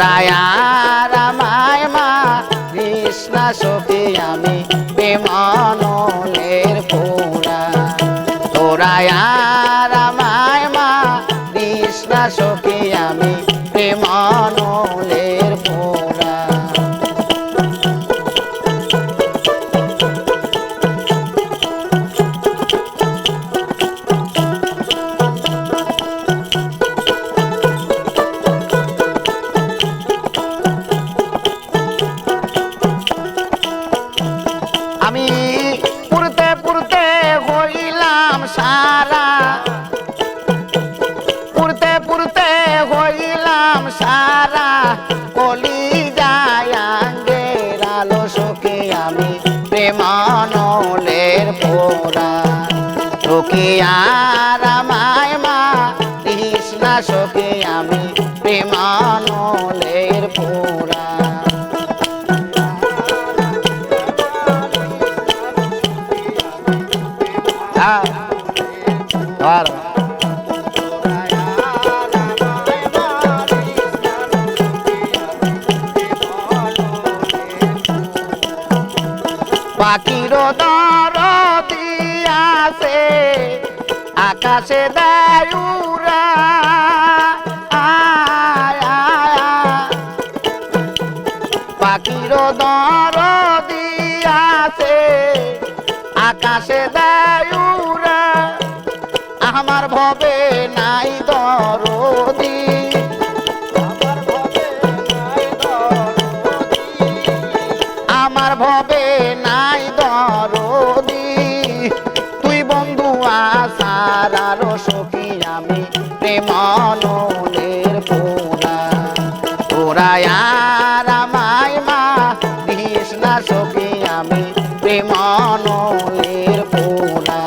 তোরায়া রামায় মা কৃষ্ণা সখী আমি প্রেমানলের পোড়া তোরায়া রামায় মা কৃষ্ণা সখী আমি প্রেমানলের পোড়া আমি পুরতে পুরতে হইলাম সারা পুরতে পুরতে হইলাম সারা কলি যায়াঙ্গের আলো সখী আমি প্রেমানলের পোড়া সখিয়া রামায় মা কৃষ্ণা সখী আমি প্রেমানলের পোড়া পাখির দরদি আছে আকাশে দায়ুরা পাখির দরদি আছে আকাশে দায়ুরা আমার ভবে নাই দরদি আমার ভবে নাই দরদি তুই বন্ধু আসার আরো সখী আমি প্রেমানলের পোড়া তোরায়া রামায় মা কৃষ্ণা সখী আমি প্রেমানলের পোড়া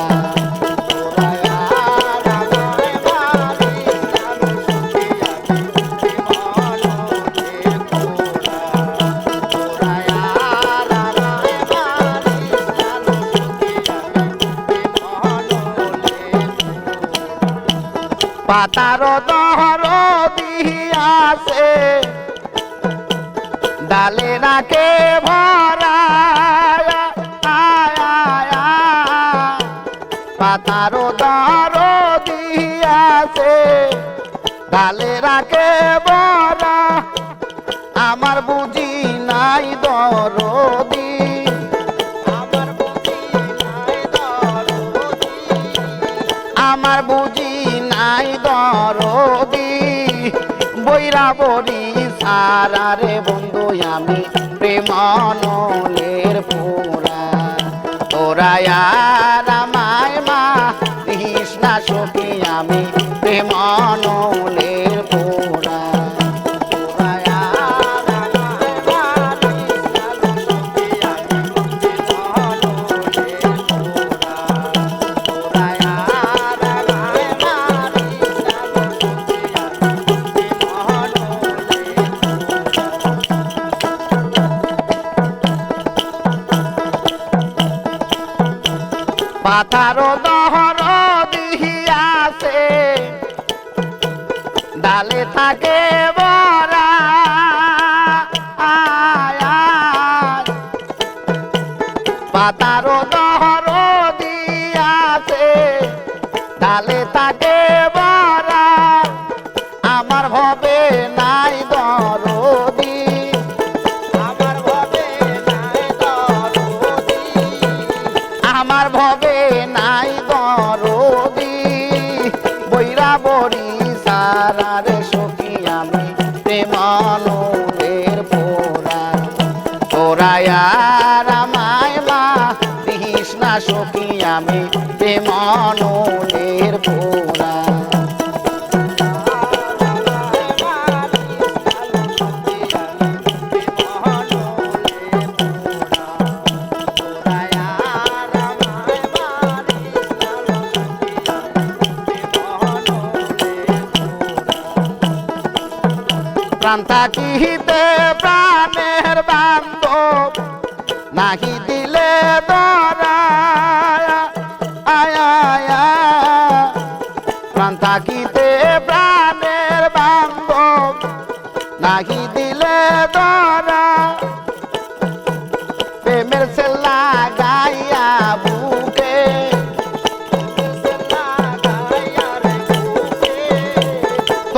পাতার দহর দিয়াছে ডালে রাখে ভরা পাতার দহর দিয়াছে ডালে রাখে ভরা আমার বুঝি নাই দরদি আমার বুঝি নাই দরদি বৈরা বরি সারা রে বন্ধু আমি প্রেমানলের পোড়া তোরায়া রামায় মা কৃষ্ণা সখী আমি প্রেমানলের পোড়া পাতার দহর দিয়াছে ডালে থাকে বরা পাতার দহর দিয়াছে ডালে থাকে বরা আমার ভবে নাই দরদি আমার ভবে নাই দরদি বৈরা বরি সারা রে সখী আমি প্রেমানলের পোড়া তোরায়া রামায় মা কৃষ্ণা সখী আমি প্রেমানলের পোড়া প্রাণ থাকিতে প্রাণের বান্ধব নাহি দিলে ধরা প্রাণ থাকিতে প্রাণের বান্ধব নাহি দিলে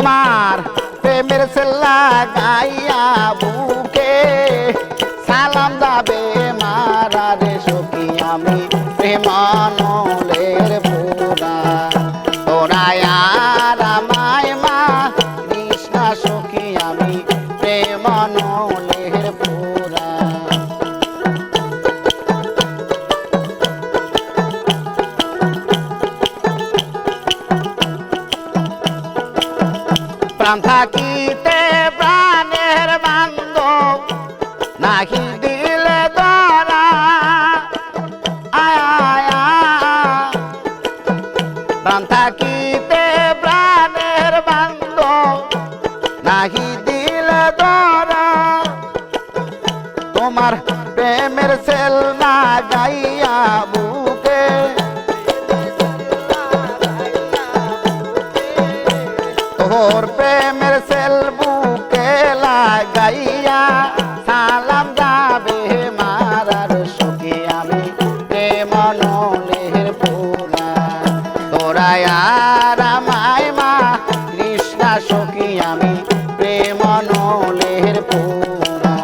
তোমার প্রেমের সেল্লা গাইয়া বুকে সালাম যাবে মারা রে সখী আমি প্রেমানলের পুরা তোরা আর আমায় মা কৃষ্ণা সখী আমি প্রেমানলের পুরা প্রাণ থাকিতে প্রাণের বান্ধব নাহি দিলে ধরা আয়া প্রাণ থাকিতে প্রাণের বান্ধব নাহি দিলে ধরা তোমার প্রেমের সেল না গাইয়া বুকে তোর প্রেমের সেল বুকে লাগাইয়া সালাম যাবে মারার সখী আমি প্রেমানলের পুরা তোরা আর আমায় মা কৃষ্ণা সখী আমি প্রেমানলের পুরা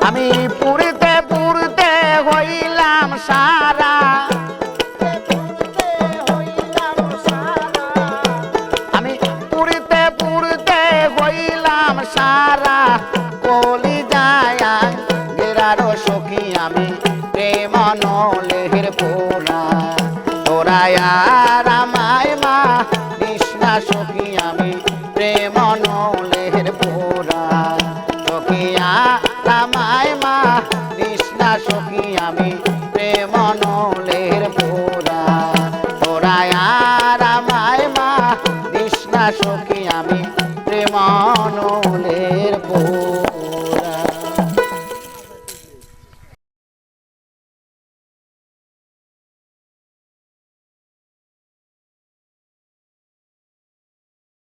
আমি পুরিতে পুরিতে হইলাম সারা আমি পুরিতে পুরিতে হইলাম সারা কলি যায় গেরার সখী আমি প্রেমানলের পুরা তোরা আর আমায় মা কৃষ্ণা সখী আমি প্রেমানলের পুরা সখিয়া রামায় মা কৃষ্ণা সখী আমি